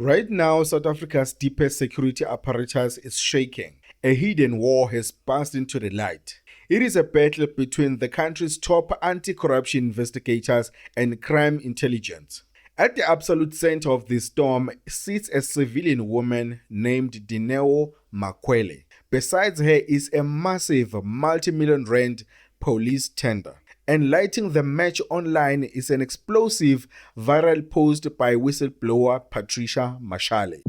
Right now, South Africa's deepest security apparatus is shaking. A hidden war has burst into the light. It is a battle between the country's top anti-corruption investigators and crime intelligence. At the absolute center of this storm sits a civilian woman named Dineo Mokwele. Besides her is a massive multi-million rand police tender. And lighting the match online is an explosive viral post by whistleblower Patricia Mashale.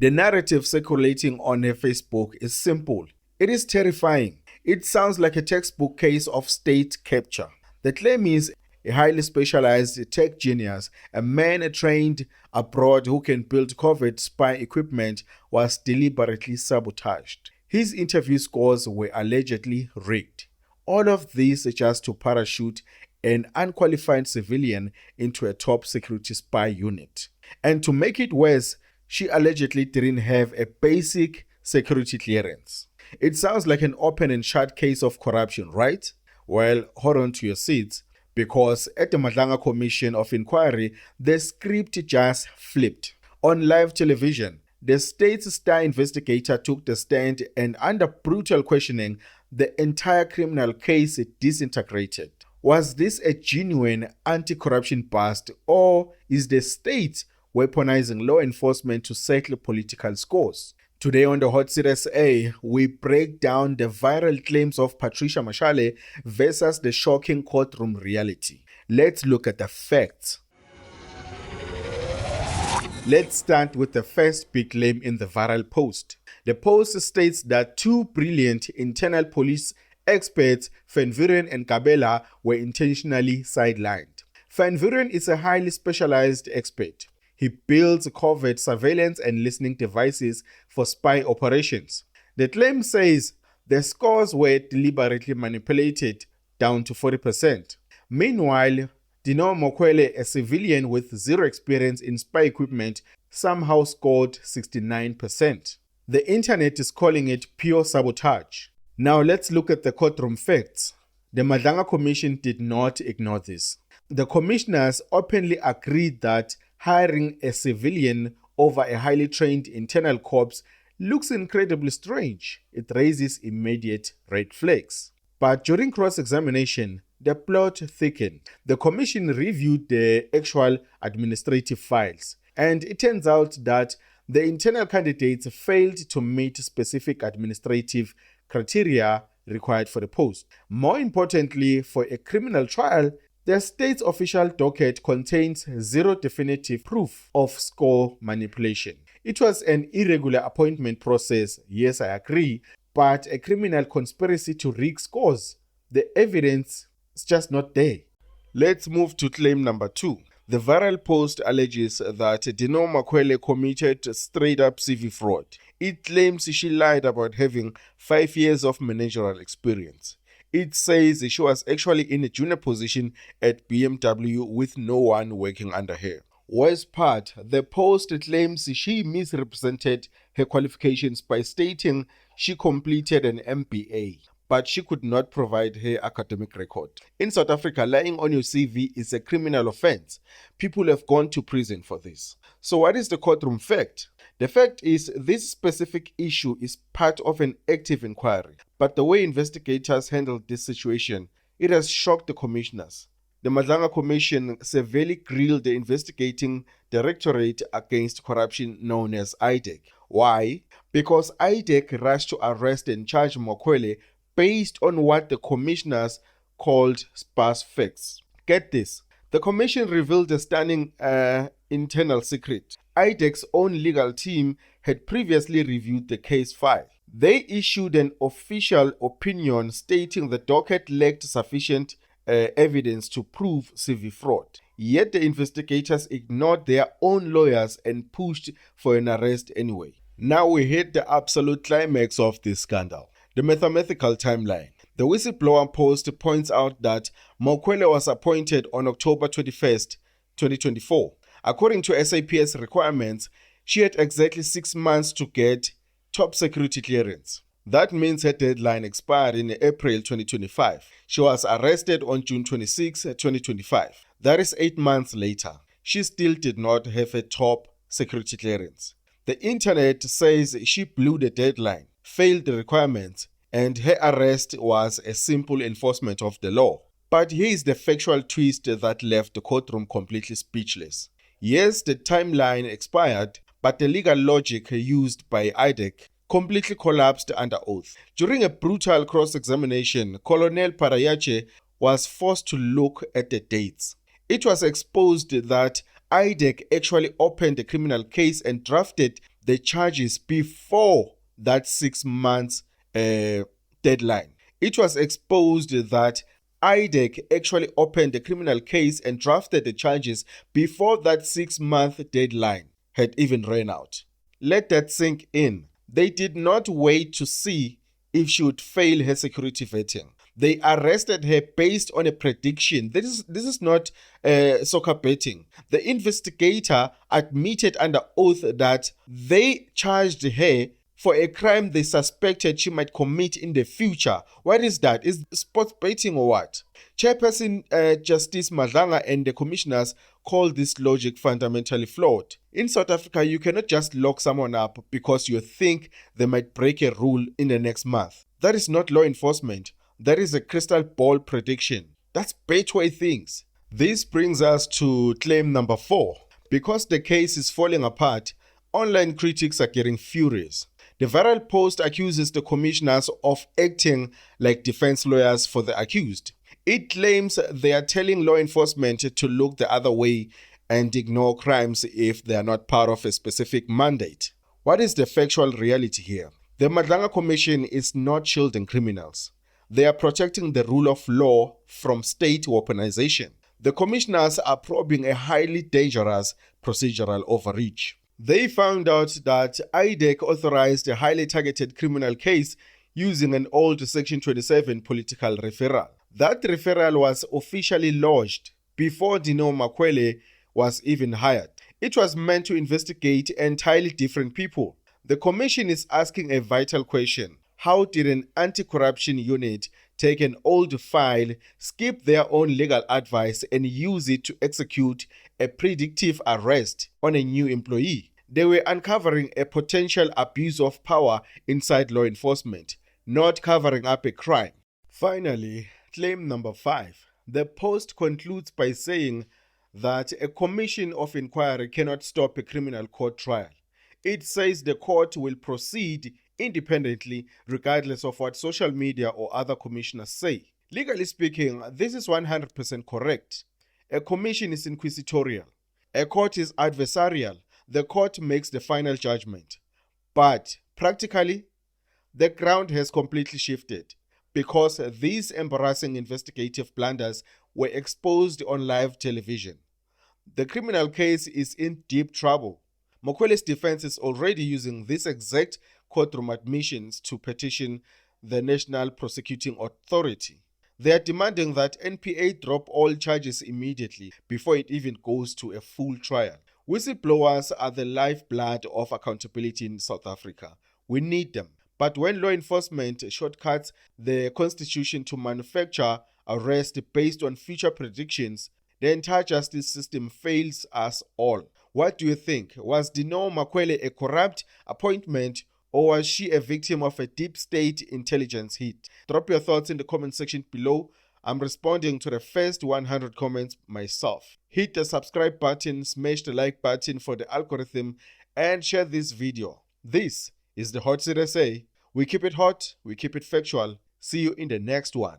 The narrative circulating on her Facebook is simple. It is terrifying. It sounds like a textbook case of state capture. The claim is a highly specialized tech genius, a man trained abroad who can build covert spy equipment, was deliberately sabotaged. His interview scores were allegedly rigged. All of this just to parachute an unqualified civilian into a top security spy unit. And to make it worse, she allegedly didn't have a basic security clearance. It sounds like an open and shut case of corruption, right? Well, hold on to your seats, because at the Madlanga Commission of Inquiry, the script just flipped. On live television, the state's star investigator took the stand and, under brutal questioning, the entire criminal case disintegrated. Was this a genuine anti-corruption bust, or is the state weaponizing law enforcement to settle political scores? Today on the Hot Seat SA, we break down the viral claims of Patricia Mashale versus the shocking courtroom reality. Let's look at the facts. Let's start with the first big claim in the viral post. The post states that two brilliant internal police experts, Vuuren and Gabela, were intentionally sidelined. Vuuren is a highly specialized expert. He builds covert surveillance and listening devices for spy operations. The claim says the scores were deliberately manipulated down to 40%. Meanwhile, Dineo Mokwele, a civilian with zero experience in spy equipment, somehow scored 69%. The internet is calling it pure sabotage. Now let's look at the courtroom facts. The Madlanga Commission did not ignore this. The commissioners openly agreed that hiring a civilian over a highly trained internal corps looks incredibly strange. It raises immediate red flags. But during cross-examination, the plot thickened. The commission reviewed the actual administrative files, and it turns out that the internal candidates failed to meet specific administrative criteria required for the post. More importantly, for a criminal trial, the state's official docket contains zero definitive proof of score manipulation. It was an irregular appointment process, yes, I agree, but a criminal conspiracy to rig scores. The evidence is just not there. Let's move to claim number 2. The viral post alleges that Dineo Mokwele committed straight-up CV fraud. It claims she lied about having 5 years of managerial experience. It says she was actually in a junior position at BMW with no one working under her. Worst part, the post claims she misrepresented her qualifications by stating she completed an MBA, but she could not provide her academic record. In South Africa, lying on your CV is a criminal offense. People have gone to prison for this. So what is the courtroom fact? The fact is, this specific issue is part of an active inquiry, but the way investigators handled this situation, it has shocked the commissioners. The Madlanga Commission severely grilled the investigating directorate against corruption known as IDAC. Why? Because IDAC rushed to arrest and charge Mokwele based on what the commissioners called sparse facts. Get this. The commission revealed a stunning internal secret. IDAC's own legal team had previously reviewed the case file. They issued an official opinion stating the docket lacked sufficient evidence to prove CV fraud. Yet the investigators ignored their own lawyers and pushed for an arrest anyway. Now we hit the absolute climax of this scandal, the mathematical timeline. The whistleblower post points out that Mokwele was appointed on October 21st, 2024. According to SAPS requirements, she had exactly 6 months to get top security clearance. That means her deadline expired in April 2025. She was arrested on June 26, 2025. That is 8 months later. She still did not have a top security clearance. The internet says she blew the deadline, failed the requirements, and her arrest was a simple enforcement of the law. But here is the factual twist that left the courtroom completely speechless. Yes, the timeline expired, but the legal logic used by IDAC completely collapsed under oath. During a brutal cross-examination, Colonel Padayachee was forced to look at the dates. It was exposed that IDAC actually opened a criminal case and drafted the charges before that 6 months deadline. It was exposed that IDAC actually opened a criminal case and drafted the charges before that 6-month deadline had even run out. Let that sink in. They did not wait to see if she would fail her security vetting. They arrested her based on a prediction. This is not soccer betting. The investigator admitted under oath that they charged her for a crime they suspected she might commit in the future. What is that? Is sports betting or what? Chairperson Justice Madlanga and the commissioners call this logic fundamentally flawed. In South Africa, you cannot just lock someone up because you think they might break a rule in the next month. That is not law enforcement. That is a crystal ball prediction. That's Betway things. This brings us to claim number 4. Because the case is falling apart, online critics are getting furious. The viral post accuses the commissioners of acting like defense lawyers for the accused. It claims they are telling law enforcement to look the other way and ignore crimes if they are not part of a specific mandate. What is the factual reality here? The Madlanga Commission is not shielding criminals. They are protecting the rule of law from state weaponization. The commissioners are probing a highly dangerous procedural overreach. They found out that IDAC authorized a highly targeted criminal case using an old Section 27 political referral. That referral was officially lodged before Dineo Mokwele was even hired. It was meant to investigate entirely different people. The commission is asking a vital question. How did an anti-corruption unit take an old file, skip their own legal advice, and use it to execute a predictive arrest on a new employee? They were uncovering a potential abuse of power inside law enforcement, not covering up a crime. Finally, claim number 5. The post concludes by saying that a commission of inquiry cannot stop a criminal court trial. It says the court will proceed independently regardless of what social media or other commissioners say. Legally speaking, this is 100% correct. A commission is inquisitorial. A court is adversarial. The court makes the final judgment. But practically, the ground has completely shifted because these embarrassing investigative blunders were exposed on live television. The criminal case is in deep trouble. Mokwele's defense is already using this exact courtroom admissions to petition the National Prosecuting Authority. They are demanding that NPA drop all charges immediately before it even goes to a full trial. Whistleblowers are the lifeblood of accountability in South Africa. We need them. But when law enforcement shortcuts the constitution to manufacture arrest based on future predictions, the entire justice system fails us all. What do you think? Was Dineo Mokwele a corrupt appointment, or was she a victim of a deep state intelligence hit? Drop your thoughts in the comment section below. I'm responding to the first 100 comments myself. Hit the subscribe button, smash the like button for the algorithm, and share this video. This is the Hot Seat SA. We keep it hot, we keep it factual. See you in the next one.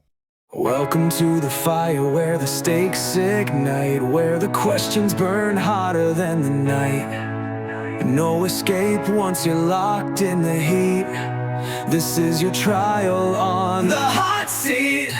Welcome to the fire where the stakes ignite, where the questions burn hotter than the night. No escape once you're locked in the heat. This is your trial on the hot seat.